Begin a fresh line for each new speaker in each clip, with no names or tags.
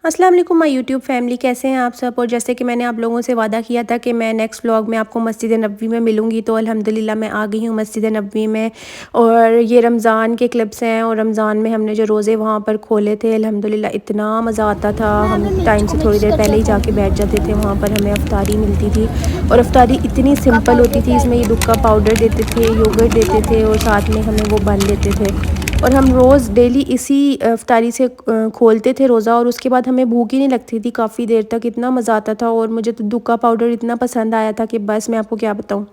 अस्सलाम वालेकुम my YouTube family, कैसे हैं आप सब। और जैसे कि मैंने आप लोगों से वादा किया था कि मैं नेक्स्ट व्लॉग में आपको मस्जिद नबवी में मिलूंगी, तो अल्हम्दुलिल्लाह मैं आ गई हूँ मस्जिद नबवी में। और ये रमज़ान के क्लिप्स हैं, और रमज़ान में हमने जो रोज़े वहाँ पर खोले थे, अल्हम्दुलिल्लाह इतना मज़ा आता था। हम टाइम से थोड़ी देर पहले ही जाके बैठ जाते थे, वहाँ पर हमें अफ्तारी मिलती थी। और अफ्तारी इतनी सिंपल होती थी, इसमें ये दुक्का पाउडर देते थे, योगर्ट देते थे, और साथ में हमें वो बन देते थे। और हम रोज़ डेली इसी इफ्तारी से खोलते थे रोज़ा, और उसके बाद हमें भूख ही नहीं लगती थी काफ़ी देर तक। इतना मज़ा आता था, और मुझे तो दुक्का पाउडर इतना पसंद आया था कि बस मैं आपको क्या बताऊँ।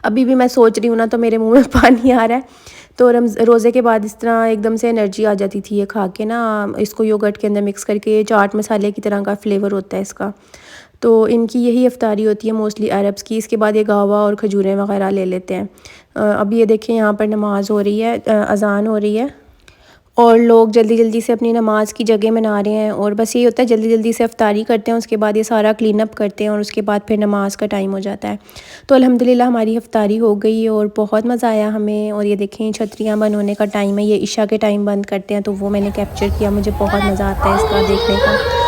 अभी भी मैं सोच रही हूँ ना तो मेरे मुंह में पानी आ रहा है। तो रोज़े के बाद इस तरह एकदम से एनर्जी आ जाती थी ये खा के ना। इसको योगर्ट के अंदर मिक्स करके, ये चाट मसाले की तरह का फ्लेवर होता है इसका। तो इनकी यही इफ्तारी होती है मोस्टली अरब्स की। इसके बाद ये गावा और खजूरें वगैरह ले लेते हैं। अब ये देखें, यहाँ पर नमाज़ हो रही है, अज़ान हो रही है, और लोग जल्दी जल्दी से अपनी नमाज़ की जगह मना रहे हैं। और बस यही होता है, जल्दी जल्दी से इफ्तारी करते हैं, उसके बाद ये सारा क्लीन अप करते हैं, और उसके बाद फिर नमाज़ का टाइम हो जाता है। तो अल्हम्दुलिल्लाह हमारी इफ्तारी हो गई, और बहुत मज़ा आया हमें। और ये देखें, छतरियाँ बंद होने का टाइम है, ये इशा के टाइम बंद करते हैं, तो वो मैंने कैप्चर किया। मुझे बहुत मज़ा आता है इसका देखने का।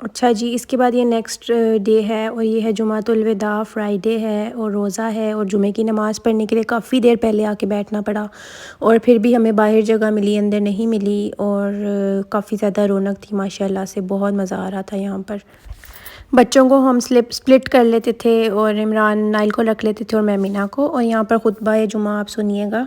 अच्छा जी, इसके बाद ये नेक्स्ट डे है, और ये है जुमातुल विदा, फ्राइडे है, और रोज़ा है। और जुमे की नमाज़ पढ़ने के लिए काफ़ी देर पहले आके बैठना पड़ा, और फिर भी हमें बाहर जगह मिली, अंदर नहीं मिली। और काफ़ी ज़्यादा रौनक थी माशाल्लाह से, बहुत मज़ा आ रहा था यहाँ पर। बच्चों को हम स्प्लिट कर लेते थे, और इमरान नाइल को रख लेते थे, और मैं मीना को। और यहाँ पर खुतबा जुमा आप सुनिएगा।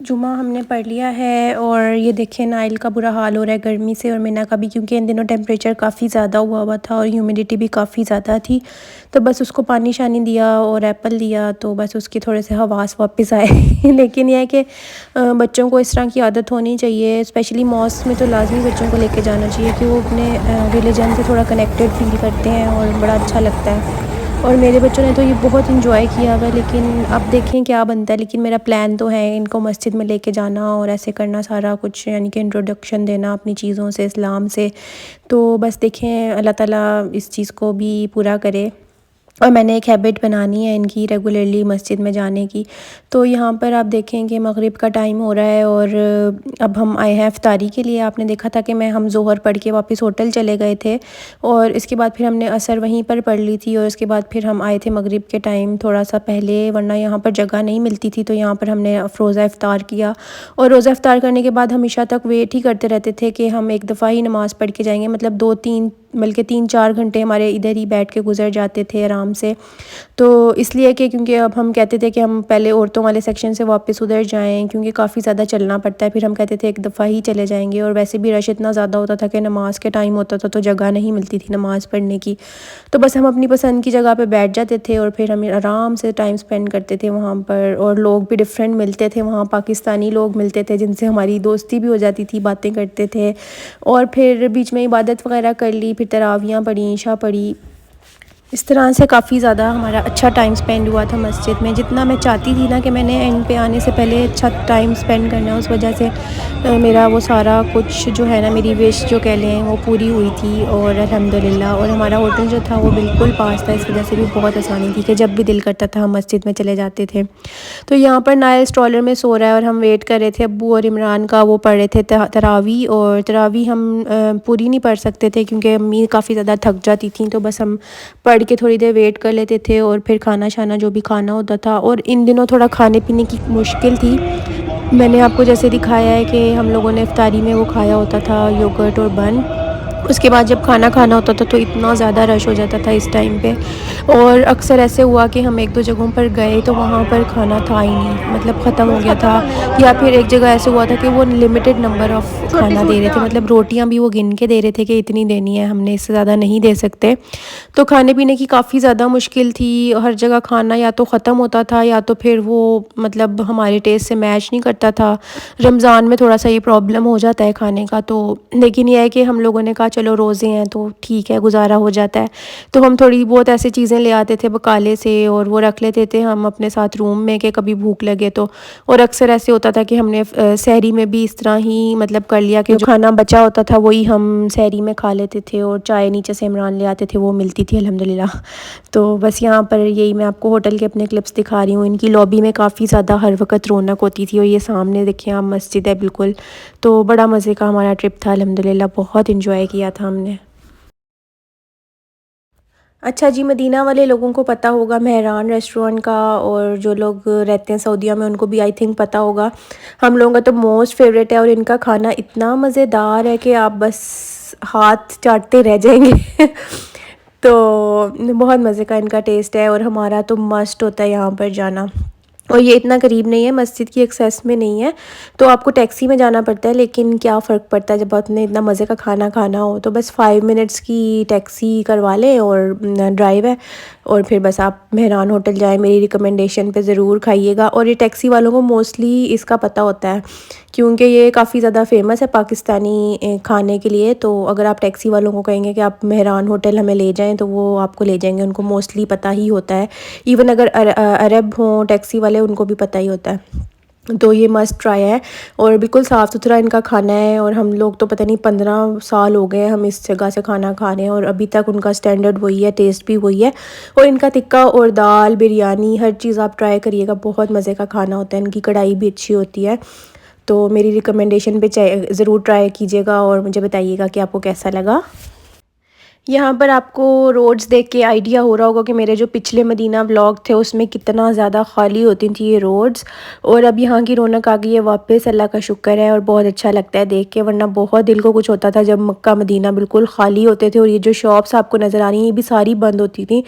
जुमा हमने पढ़ लिया है, और ये देखें नाइल का बुरा हाल हो रहा है गर्मी से, और मीना का भी, क्योंकि इन दिनों टेम्परेचर काफ़ी ज़्यादा हुआ था, और ह्यूमिडिटी भी काफ़ी ज़्यादा थी। तो बस उसको पानी शानी दिया और एप्पल दिया, तो बस उसकी थोड़े से हवास वापस आए। लेकिन यह है कि बच्चों को इस तरह की आदत होनी चाहिए, स्पेशली मॉस्क में तो लाजमी बच्चों को लेके जाना चाहिए, कि वो अपने रिलीजन से थोड़ा कनेक्टेड फील करते हैं, और बड़ा अच्छा लगता है। और मेरे बच्चों ने तो ये बहुत इंजॉय किया हुआ, लेकिन अब देखें क्या बनता है। लेकिन मेरा प्लान तो है इनको मस्जिद में लेके जाना, और ऐसे करना सारा कुछ, यानी कि इंट्रोडक्शन देना अपनी चीज़ों से, इस्लाम से। तो बस देखें, अल्लाह ताला इस चीज़ को भी पूरा करे। और मैंने एक हैबिट बनानी है इनकी, रेगुलरली मस्जिद में जाने की। तो यहाँ पर आप देखें कि मगरिब का टाइम हो रहा है, और अब हम आए हैं इफ्तारी के लिए। आपने देखा था कि हम ज़ोहर पढ़ के वापस होटल चले गए थे, और इसके बाद फिर हमने असर वहीं पर पढ़ ली थी, और इसके बाद फिर हम आए थे मगरिब के टाइम थोड़ा सा पहले, वरना यहाँ पर जगह नहीं मिलती थी। तो यहाँ पर हमने रोज़ा इफ्तार किया, और रोज़ा इफ्तार करने के बाद हमेशा तक वेट ही करते रहते थे कि हम एक दफ़ा ही नमाज़ पढ़ के जाएंगे। मतलब 2-3 बल्कि 3-4 घंटे हमारे इधर ही बैठ के गुजर जाते थे आराम से। तो इसलिए कि क्योंकि अब हम कहते थे कि हम पहले औरतों वाले सेक्शन से वापस उधर जाएं, क्योंकि काफ़ी ज़्यादा चलना पड़ता है। फिर हम कहते थे एक दफ़ा ही चले जाएंगे, और वैसे भी रश इतना ज़्यादा होता था कि नमाज़ के टाइम होता था तो जगह नहीं मिलती थी नमाज़ पढ़ने की। तो बस हम अपनी पसंद की जगह पे बैठ जाते थे, और फिर हम आराम से टाइम स्पेंड करते थे वहाँ पर। और लोग भी डिफरेंट मिलते थे वहाँ, पाकिस्तानी लोग मिलते थे जिनसे हमारी दोस्ती भी हो जाती थी, बातें करते थे। और फिर बीच में इबादत वगैरह कर ली, फिर तरावियाँ पढ़ी, इशा पढ़ी।
इस तरह से काफ़ी ज़्यादा हमारा अच्छा टाइम स्पेंड हुआ था मस्जिद में। जितना मैं चाहती थी ना कि मैंने एंड पे आने से पहले अच्छा टाइम स्पेंड करना है, उस वजह से मेरा वो सारा कुछ जो है ना, मेरी विश जो कह लें वो पूरी हुई थी। और अल्हम्दुलिल्लाह, और हमारा होटल जो था वो बिल्कुल पास था, इस वजह से भी बहुत आसानी थी कि जब भी दिल करता था हम मस्जिद में चले जाते थे। तो यहाँ पर नायल स्ट्रॉलर में सो रहा है और हम वेट कर रहे थे अब्बू और इमरान का। वो पढ़ रहे थे तरावी, और तरावी हम पूरी नहीं पढ़ सकते थे क्योंकि अम्मी काफ़ी ज़्यादा थक जाती थी, तो बस हम पढ़ के थोड़ी देर वेट कर लेते थे और फिर खाना शाना जो भी खाना होता था। और इन दिनों थोड़ा खाने पीने की मुश्किल थी। मैंने आपको जैसे दिखाया है कि हम लोगों ने इफ्तारी में वो खाया होता था योगर्ट और बन। उसके बाद जब खाना खाना होता था तो इतना ज़्यादा रश हो जाता था इस टाइम पे। और अक्सर ऐसे हुआ कि हम एक दो जगहों पर गए तो वहाँ पर खाना था ही नहीं, मतलब ख़त्म हो गया था। या फिर एक जगह ऐसे हुआ था कि वो लिमिटेड नंबर ऑफ़ खाना दे रहे थे, मतलब रोटियाँ भी वो गिन के दे रहे थे कि इतनी देनी है, हमने इससे ज़्यादा नहीं दे सकते। तो खाने पीने की काफ़ी ज़्यादा मुश्किल थी। हर जगह खाना या तो ख़त्म होता था या तो फिर वो मतलब हमारे टेस्ट से मैच नहीं करता था। रमज़ान में थोड़ा सा ये प्रॉब्लम हो जाता है खाने का, तो लेकिन ये है कि हम लोगों ने कहा चलो रोज़े हैं तो ठीक है, गुजारा हो जाता है। तो हम थोड़ी बहुत ऐसी चीज़ें ले आते थे बकाले से और वो रख लेते थे हम अपने साथ रूम में कि कभी भूख लगे तो। और अक्सर ऐसे होता था कि हमने सहरी में भी इस तरह ही मतलब कर लिया कि जो खाना बचा होता था वही हम सहरी में खा लेते थे, और चाय नीचे से इमरान ले आते थे, वो मिलती थी अल्हम्दुलिल्लाह। तो बस यहाँ पर यही मैं आपको होटल के अपने क्लिप्स दिखा रही हूँ। इनकी लॉबी में काफ़ी ज़्यादा हर वक्त रौनक होती थी, और ये सामने देखिए आप मस्जिद है बिल्कुल। तो बड़ा मज़े का हमारा ट्रिप था अल्हम्दुलिल्लाह, बहुत इंजॉय किया था हमने। अच्छा जी, मदीना वाले लोगों को पता होगा मेहरान रेस्टोरेंट का, और जो लोग रहते हैं सऊदीया में उनको भी आई थिंक पता होगा। हम लोगों का तो मोस्ट फेवरेट है, और इनका खाना इतना मज़ेदार है कि आप बस हाथ चाटते रह जाएंगे। तो बहुत मज़े का इनका टेस्ट है, और हमारा तो मस्ट होता है यहाँ पर जाना। और ये इतना करीब नहीं है, मस्जिद की एक्सेस में नहीं है, तो आपको टैक्सी में जाना पड़ता है। लेकिन क्या फ़र्क पड़ता है जब आपने इतना मज़े का खाना खाना हो, तो बस 5 मिनट्स की टैक्सी करवा लें और ड्राइव है, और फिर बस आप मेहरान होटल जाएँ। मेरी रिकमेंडेशन पे ज़रूर खाइएगा। और ये टैक्सी वालों को मोस्टली इसका पता होता है क्योंकि ये काफ़ी ज़्यादा फ़ेमस है पाकिस्तानी खाने के लिए। तो अगर आप टैक्सी वालों को कहेंगे कि आप मेहरान होटल हमें ले जाएँ, तो वो आपको ले जाएंगे, उनको मोस्टली पता ही होता है। इवन अगर अरब हों टैक्सी वाले, उनको भी पता ही होता है। तो ये मस्ट ट्राई है, और बिल्कुल साफ़ सुथरा इनका खाना है। और हम लोग तो पता नहीं 15 साल हो गए हम इस जगह से खाना खा रहे हैं, और अभी तक उनका स्टैंडर्ड वही है, टेस्ट भी वही है। और इनका टिक्का और दाल बिरयानी हर चीज़ आप ट्राई करिएगा, बहुत मज़े का खाना होता है। इनकी कढ़ाई भी अच्छी होती है। तो मेरी रिकमेंडेशन पे ज़रूर ट्राई कीजिएगा और मुझे बताइएगा कि आपको कैसा लगा। यहाँ पर आपको रोड्स देख के आइडिया हो रहा होगा कि मेरे जो पिछले मदीना व्लॉग थे उसमें कितना ज़्यादा खाली होती थी ये रोड्स, और अब यहाँ की रौनक आ गई है वापस, अल्लाह का शुक्र है। और बहुत अच्छा लगता है देख के, वरना बहुत दिल को कुछ होता था जब मक्का मदीना बिल्कुल खाली होते थे। और ये जो शॉप्स आपको नज़र आ रही हैं ये भी सारी बंद होती थी,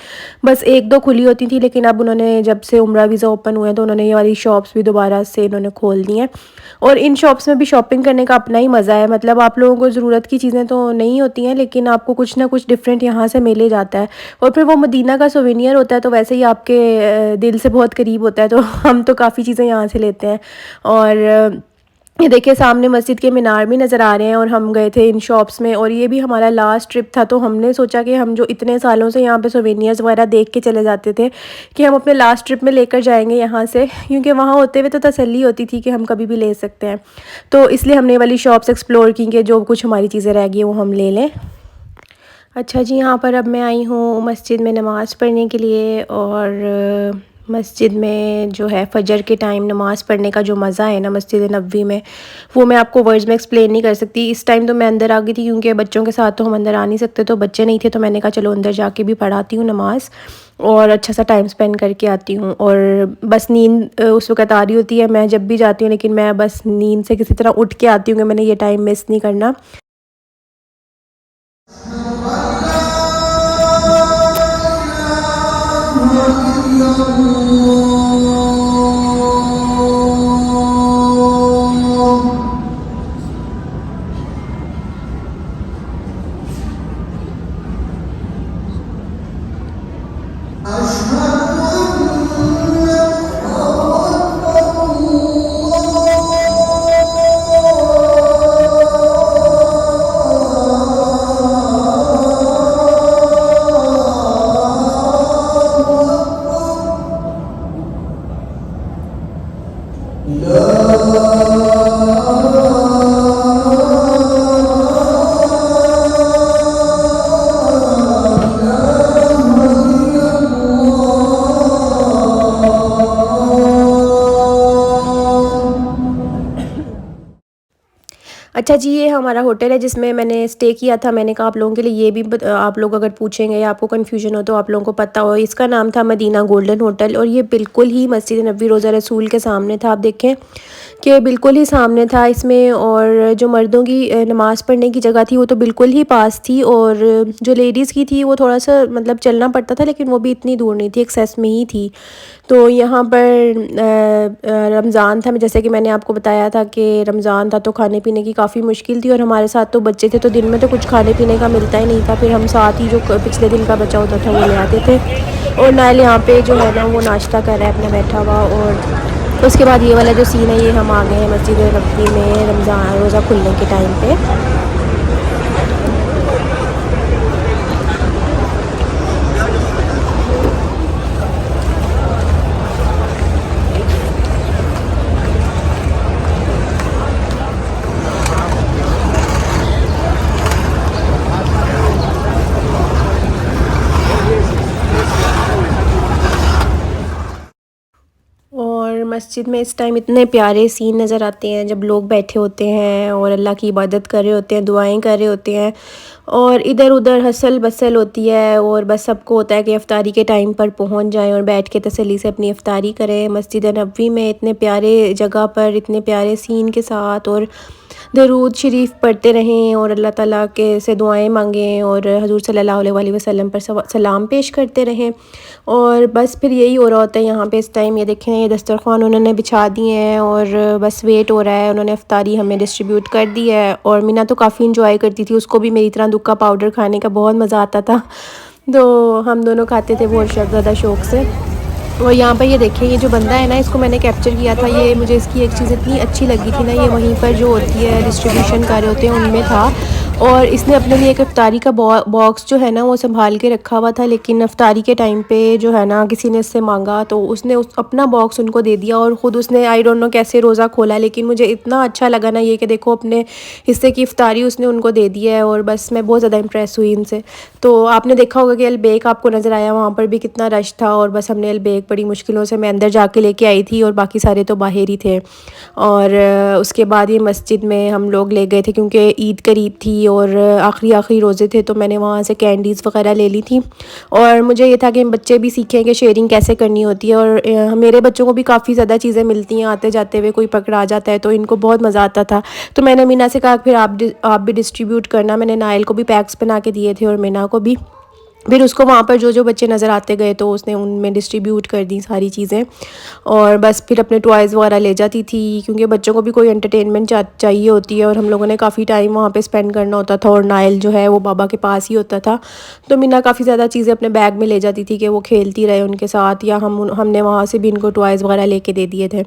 बस एक दो खुली होती थी। लेकिन अब उन्होंने जब से उम्रा वीज़ा ओपन हुए हैं तो उन्होंने ये वाली शॉप्स भी दोबारा से इन्होंने खोल दी हैं। और इन शॉप्स में भी शॉपिंग करने का अपना ही मज़ा है, मतलब आप लोगों को ज़रूरत की चीज़ें तो नहीं होती हैं, लेकिन आपको कुछ ना कुछ डिफरेंट यहाँ से मिल ही जाता है। और फिर वो मदीना का सोवेनियर होता है, तो वैसे ही आपके दिल से बहुत करीब होता है, तो हम तो काफ़ी चीज़ें यहाँ से लेते हैं। और ये देखिए सामने मस्जिद के मीनार भी नज़र आ रहे हैं, और हम गए थे इन शॉप्स में। और ये भी हमारा लास्ट ट्रिप था, तो हमने सोचा कि हम जो इतने सालों से यहाँ पे सोवेनियर्स वगैरह देख के चले जाते थे, कि हम अपने लास्ट ट्रिप में लेकर जाएंगे यहाँ से, क्योंकि वहाँ होते हुए तो तसल्ली होती थी कि हम कभी भी ले सकते हैं। तो इसलिए हमने ये वाली शॉप्स एक्सप्लोर की कि जो कुछ हमारी चीज़ें रह गई वो हम ले लें। अच्छा जी, यहाँ पर अब मैं आई हूँ मस्जिद में नमाज़ पढ़ने के लिए। और मस्जिद में जो है फ़जर के टाइम नमाज़ पढ़ने का जो मज़ा है ना मस्जिद नबवी में, वो मैं आपको वर्ड्स में एक्सप्लेन नहीं कर सकती। इस टाइम तो मैं अंदर आ गई थी क्योंकि बच्चों के साथ तो हम अंदर आ नहीं सकते, तो बच्चे नहीं थे, तो मैंने कहा चलो अंदर जाके भी पढ़ाती हूँ नमाज़ और अच्छा सा टाइम स्पेंड करके आती हूँ। और बस नींद उस वक़्त आ रही होती है मैं जब भी जाती हूँ, लेकिन मैं बस नींद से किसी तरह उठ के आती हूँ कि मैंने ये टाइम मिस नहीं करना। अच्छा जी, ये हमारा होटल है जिसमें मैंने स्टे किया था। मैंने कहा आप लोगों के लिए ये भी आप लोग अगर पूछेंगे या आपको कन्फ्यूजन हो तो आप लोगों को पता हो। इसका नाम था मदीना गोल्डन होटल और ये बिल्कुल ही मस्जिद नबी रोज़ा रसूल के सामने था। आप देखें कि बिल्कुल ही सामने था इसमें, और जो मर्दों की नमाज़ पढ़ने की जगह थी वो तो बिल्कुल ही पास थी, और जो लेडीज़ की थी वो थोड़ा सा मतलब चलना पड़ता था, लेकिन वो भी इतनी दूर नहीं थी, एक्सेस में ही थी। तो यहाँ पर रमज़ान था, जैसे कि मैंने आपको बताया था कि रमज़ान था तो खाने पीने की काफ़ी मुश्किल थी, और हमारे साथ तो बच्चे थे तो दिन में तो कुछ खाने पीने का मिलता ही नहीं था। फिर हम साथ ही जो पिछले दिन का बचा होता था वो ले आते थे। और नाइल यहाँ पे जो है ना वो नाश्ता कर रहा है अपना बैठा हुआ। और उसके बाद ये वाला जो सीन है, ये हम आ गए हैं मस्जिद नबवी में रमज़ान रोज़ा खुलने के टाइम पे। और मस्जिद में इस टाइम इतने प्यारे सीन नज़र आते हैं जब लोग बैठे होते हैं और अल्लाह की इबादत कर रहे होते हैं, दुआएं कर रहे होते हैं, और इधर उधर हसल बसल होती है, और बस सबको होता है कि इफ्तारी के टाइम पर पहुंच जाएं और बैठ के तसल्ली से अपनी इफ्तारी करें। मस्जिद नबवी में इतने प्यारे जगह पर इतने प्यारे सीन के साथ, और दरूद शरीफ पढ़ते रहें और अल्लाह ताला के से दुआएं मांगें और हजूर सल्लल्लाहु अलैहि वसल्लम पर सलाम पेश करते रहें। और बस फिर यही हो रहा होता है यहाँ पे इस टाइम। ये देखें, ये दस्तरखान उन्होंने बिछा दिए हैं और बस वेट हो रहा है। उन्होंने इफ्तारी हमें डिस्ट्रीब्यूट कर दी है, और मीना तो काफ़ी इंजॉय करती थी, उसको भी मेरी तरह दुक्का पाउडर खाने का बहुत मज़ा आता था, तो हम दोनों खाते थे बहुत ज़्यादा शौक़ से। और यहाँ पर ये देखें, ये जो बंदा है ना, इसको मैंने कैप्चर किया था। ये मुझे इसकी एक चीज़ इतनी अच्छी लगी थी ना, ये वहीं पर जो होती है डिस्ट्रीब्यूशन कर रहे होते हैं उनमें था, और इसने अपने लिए एक इफ्तारी का बॉक्स जो है ना वो संभाल के रखा हुआ था। लेकिन इफ्तारी के टाइम पे जो है ना किसी ने इससे मांगा तो उसने अपना बॉक्स उनको दे दिया, और ख़ुद उसने आई डोंट नो कैसे रोज़ा खोला, लेकिन मुझे इतना अच्छा लगा ना ये कि देखो अपने हिस्से की इफ्तारी उसने उनको दे दी है, और बस मैं बहुत ज़्यादा इम्प्रेस हुई इनसे। तो आपने देखा होगा कि अलबेक आपको नज़र आया, वहाँ पर भी कितना रश था, और बस हमने अलबेक बड़ी मुश्किलों से मैं अंदर जाके लेके आई थी, और बाकी सारे तो बाहर ही थे। और उसके बाद ये मस्जिद में हम लोग ले गए थे क्योंकि ईद करीब थी और आखिरी रोज़े थे, तो मैंने वहाँ से कैंडीज़ वगैरह ले ली थी। और मुझे ये था कि बच्चे भी सीखें कि शेयरिंग कैसे करनी होती है, और मेरे बच्चों को भी काफ़ी ज़्यादा चीज़ें मिलती हैं, आते जाते हुए कोई पकड़ा जाता है तो इनको बहुत मज़ा आता था। तो मैंने मीना से कहा फिर आप भी डिस्ट्रीब्यूट करना। मैंने नाइल को भी पैक्स बना के दिए थे और मीना को भी। फिर उसको वहाँ पर जो जो बच्चे नज़र आते गए तो उसने उनमें डिस्ट्रीब्यूट कर दी सारी चीज़ें, और बस फिर अपने टॉयज़ वगैरह ले जाती थी क्योंकि बच्चों को भी कोई एंटरटेनमेंट चाहिए होती है, और हम लोगों ने काफ़ी टाइम वहाँ पे स्पेंड करना होता था, और नाइल जो है वो बाबा के पास ही होता था। तो मीना काफ़ी ज़्यादा चीज़ें अपने बैग में ले जाती थी कि वो खेलती रहे उनके साथ, या हमने वहाँ से भी इनको टॉयज़ वगैरह लेके दे दिए थे।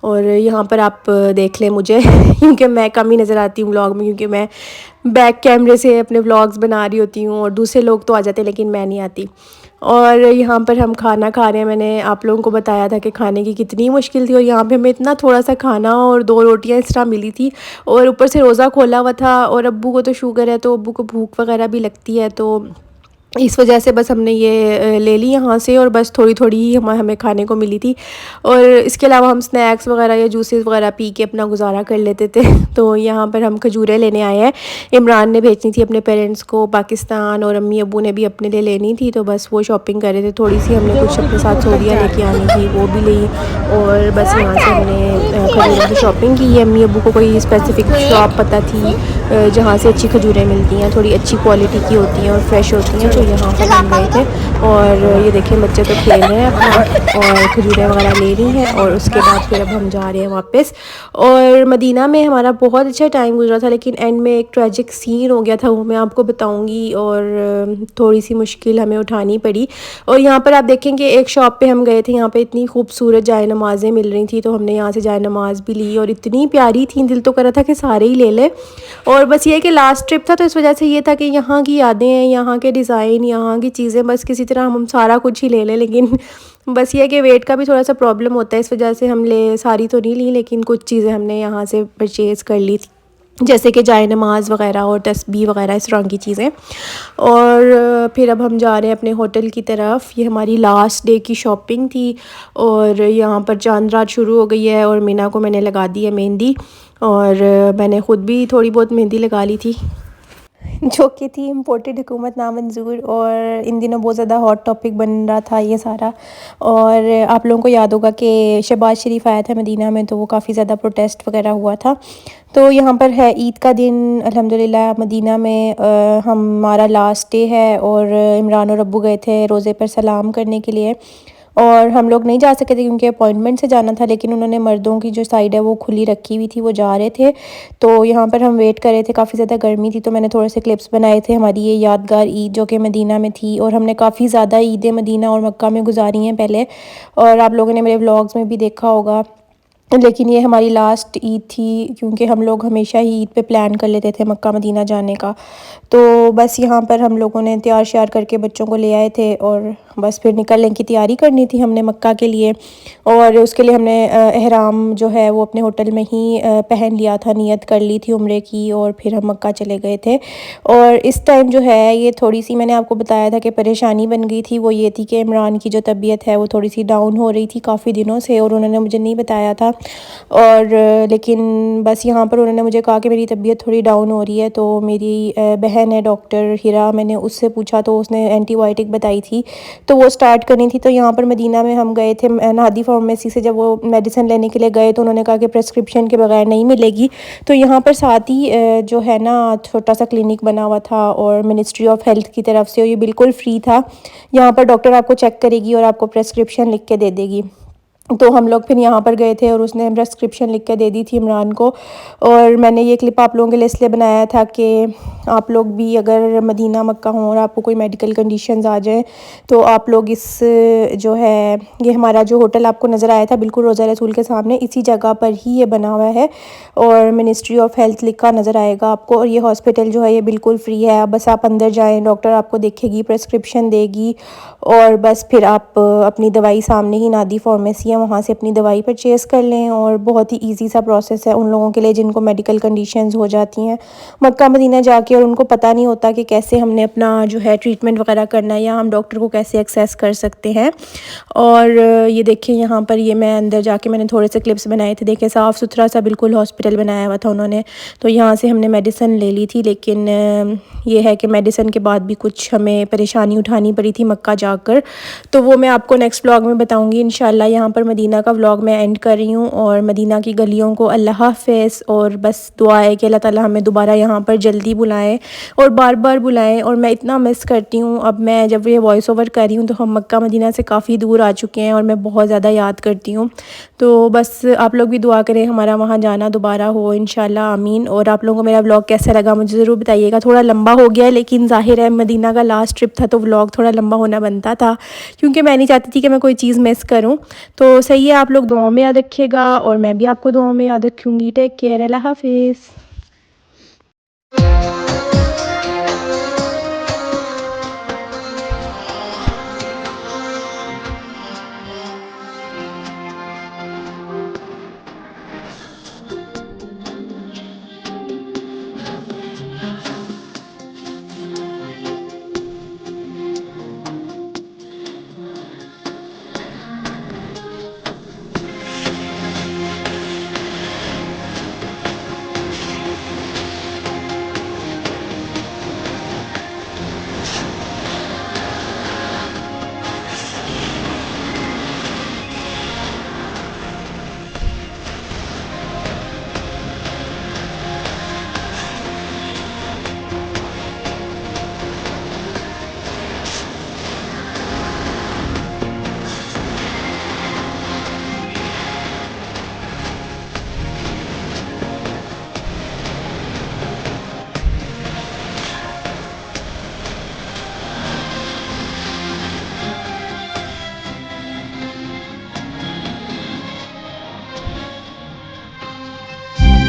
और यहाँ पर आप देख लें मुझे क्योंकि मैं कम ही नज़र आती हूँ व्लॉग में, क्योंकि मैं बैक कैमरे से अपने व्लॉग्स बना रही होती हूँ, और दूसरे लोग तो आ जाते हैं लेकिन मैं नहीं आती। और यहाँ पर हम खाना खा रहे हैं। मैंने आप लोगों को बताया था कि खाने की कितनी मुश्किल थी, और यहाँ पे हमें इतना थोड़ा सा खाना और 2 रोटियाँ इस तरह मिली थी, और ऊपर से रोज़ा खोला हुआ था, और अब्बू को तो शुगर है तो अब्बू को भूख वगैरह भी लगती है, तो इस वजह से बस हमने ये ले ली यहाँ से, और बस थोड़ी थोड़ी ही हमें खाने को मिली थी। और इसके अलावा हम स्नैक्स वगैरह या जूसेस वगैरह पी के अपना गुजारा कर लेते थे। तो यहाँ पर हम खजूरें लेने आए हैं। इमरान ने भेजनी थी अपने पेरेंट्स को पाकिस्तान, और अम्मी अब्बू ने भी अपने लिए लेनी थी, तो बस वो शॉपिंग कर रहे थे। थोड़ी सी हमने कुछ अपने साथ सोडियाँ लेके आनी थी, वो भी ली, और बस यहाँ से हमने खजूरों की शॉपिंग की है। अम्मी अब्बू को कोई स्पेसिफ़िक शॉप पता थी जहाँ से अच्छी खजूरें मिलती हैं, थोड़ी अच्छी क्वालिटी की होती हैं और फ्रेश होती हैं, तो यहाँ पर हम गए थे। और ये देखिए बच्चे तो खेल रहे हैं अपना, और खजूरें वगैरह ले रही हैं, और उसके बाद फिर अब हम जा रहे हैं वापस। और मदीना में हमारा बहुत अच्छा टाइम गुजरा था, लेकिन एंड में एक ट्रेजिक सीन हो गया था, वो मैं आपको बताऊंगी, और थोड़ी सी मुश्किल हमें उठानी पड़ी। और यहाँ पर आप देखेंगे एक शॉप पे हम गए थे, यहाँ पे इतनी खूबसूरत जाए नमाज़ें मिल रही थी, तो हमने यहाँ से जाए नमाज़ भी ली, और इतनी प्यारी थी, दिल तो कर रहा था कि सारे ही ले ले। और बस ये कि लास्ट ट्रिप था तो इस वजह से ये था कि यहाँ की यादें हैं, यहाँ के डिज़ाइन, यहाँ की चीज़ें, बस किसी तरह हम सारा कुछ ही ले लें। लेकिन बस ये कि वेट का भी थोड़ा सा प्रॉब्लम होता है, इस वजह से हम सारी तो नहीं ली, लेकिन कुछ चीज़ें हमने यहाँ से परचेज़ कर ली थी। जैसे कि जाए नमाज़ वग़ैरह और तस्बीह वग़ैरह इस तरह की चीज़ें। और फिर अब हम जा रहे हैं अपने होटल की तरफ। ये हमारी लास्ट डे की शॉपिंग थी और यहाँ पर चांद रात शुरू हो गई है और मीना को मैंने लगा दी है मेहंदी और मैंने ख़ुद भी थोड़ी बहुत मेहंदी लगा ली थी जो कि थी इम्पोर्टेड हुकूमत नामंजूर। और इन दिनों बहुत ज़्यादा हॉट टॉपिक बन रहा था ये सारा। और आप लोगों को याद होगा कि शहबाज शरीफ आया था मदीना में, तो वो काफ़ी ज़्यादा प्रोटेस्ट वगैरह हुआ था। तो यहाँ पर है ईद का दिन अल्हम्दुलिल्लाह मदीना में हमारा लास्ट डे है और इमरान और अब्बू गए थे रोज़े पर सलाम करने के लिए। और हम लोग नहीं जा सके थे क्योंकि अपॉइंटमेंट से जाना था, लेकिन उन्होंने मर्दों की जो साइड है वो खुली रखी हुई थी, वो जा रहे थे। तो यहाँ पर हम वेट कर रहे थे, काफ़ी ज़्यादा गर्मी थी, तो मैंने थोड़े से क्लिप्स बनाए थे हमारी ये यादगार ईद जो कि मदीना में थी। और हमने काफ़ी ज़्यादा ईदें मदीना और मक्का में गुजारी हैं पहले, और आप लोगों ने मेरे व्लॉग्स में भी देखा होगा। लेकिन ये हमारी लास्ट ईद थी क्योंकि हम लोग हमेशा ही ईद पे प्लान कर लेते थे मक्का मदीना जाने का। तो बस यहाँ पर हम लोगों ने तैयार श्यार करके बच्चों को ले आए थे और बस फिर निकलने की तैयारी करनी थी हमने मक्का के लिए। और उसके लिए हमने एहराम जो है वो अपने होटल में ही पहन लिया था, नियत कर ली थी उम्रे की, और फिर हम मक्का चले गए थे। और इस टाइम जो है ये थोड़ी सी मैंने आपको बताया था कि परेशानी बन गई थी, वो ये थी कि इमरान की जो तबीयत है वो थोड़ी सी डाउन हो रही थी काफ़ी दिनों से, और उन्होंने मुझे नहीं बताया था। और लेकिन बस यहाँ पर उन्होंने मुझे कहा कि मेरी तबीयत थोड़ी डाउन हो रही है। तो मेरी बहन है डॉक्टर हिरा, मैंने उससे पूछा तो उसने एंटीबायोटिक बताई थी, तो वो स्टार्ट करनी थी। तो यहाँ पर मदीना में हम गए थे नादी फार्मेसी से, जब वो मेडिसिन लेने के लिए गए तो उन्होंने कहा कि प्रेस्क्रिप्शन के बगैर नहीं मिलेगी। तो यहाँ पर साथ ही जो है ना छोटा सा क्लिनिक बना हुआ था और मिनिस्ट्री ऑफ हेल्थ की तरफ से, और ये बिल्कुल फ्री था। यहाँ पर डॉक्टर आपको चेक करेगी और आपको प्रेस्क्रिप्शन लिख के दे देगी। तो हम लोग फिर यहाँ पर गए थे और उसने प्रेस्क्रिप्शन लिख के दे दी थी इमरान को। और मैंने ये क्लिप आप लोगों के लिए इसलिए बनाया था कि आप लोग भी अगर मदीना मक्का हों और आपको कोई मेडिकल कंडीशंस आ जाए तो आप लोग इस जो है ये हमारा जो होटल आपको नज़र आया था बिल्कुल रोज़ा रसूल के सामने, इसी जगह पर ही ये बना हुआ है और मिनिस्ट्री ऑफ हेल्थ लिखा नज़र आएगा आपको। और ये हॉस्पिटल जो है ये बिल्कुल फ्री है। बस आप अंदर जाएँ, डॉक्टर आपको देखेगी, प्रेस्क्रिप्शन देगी और बस फिर आप अपनी दवाई सामने ही नादी फार्मेसी है वहाँ से अपनी दवाई परचेज़ कर लें। और बहुत ही ईजी सा प्रोसेस है उन लोगों के लिए जिनको मेडिकल कंडीशंस हो जाती हैं मक्का मदीना जाके और उनको पता नहीं होता कि कैसे हमने अपना जो है ट्रीटमेंट वगैरह करना है या हम डॉक्टर को कैसे एक्सेस कर सकते हैं। और ये देखिए यहाँ पर ये मैं अंदर जाके मैंने थोड़े से क्लिप्स बनाए थे, देखिए साफ़ सुथरा सा बिल्कुल हॉस्पिटल बनाया हुआ था उन्होंने। तो यहाँ से हमने मेडिसिन ले ली थी, लेकिन ये है कि मेडिसिन के बाद भी कुछ हमें परेशानी उठानी पड़ी थी मक्का जाकर। तो वो मैं आपको नेक्स्ट व्लॉग में बताऊंगी इंशाल्लाह। यहाँ पर मदीना का व्लॉग मैं एंड कर रही हूँ और मदीना की गलियों को अल्लाह हाफ़िज़। और बस दुआ है कि अल्लाह ताला हमें दोबारा यहाँ पर जल्दी बुलाएं और बार बार बुलाएं। और मैं इतना मिस करती हूँ, अब मैं जब ये वॉइस ओवर कर रही हूँ तो हम मक्का मदीना से काफ़ी दूर आ चुके हैं और मैं बहुत ज़्यादा याद करती हूँ। तो बस आप लोग भी दुआ करें हमारा वहाँ जाना दोबारा हो इंशाल्लाह, आमीन। और आप लोगों को मेरा व्लॉग कैसा लगा मुझे ज़रूर बताइएगा। थोड़ा लंबा हो गया है, लेकिन ज़ाहिर है मदीना का लास्ट ट्रिप था तो व्लॉग थोड़ा लंबा होना बनता था क्योंकि मैं नहीं चाहती थी कि मैं कोई चीज़ मिस करूं। तो सही है, आप लोग दुआ में याद रखिएगा और मैं भी आपको दुआ में याद रखूँगी। टेक केयर, अल्लाह हाफ़िज़।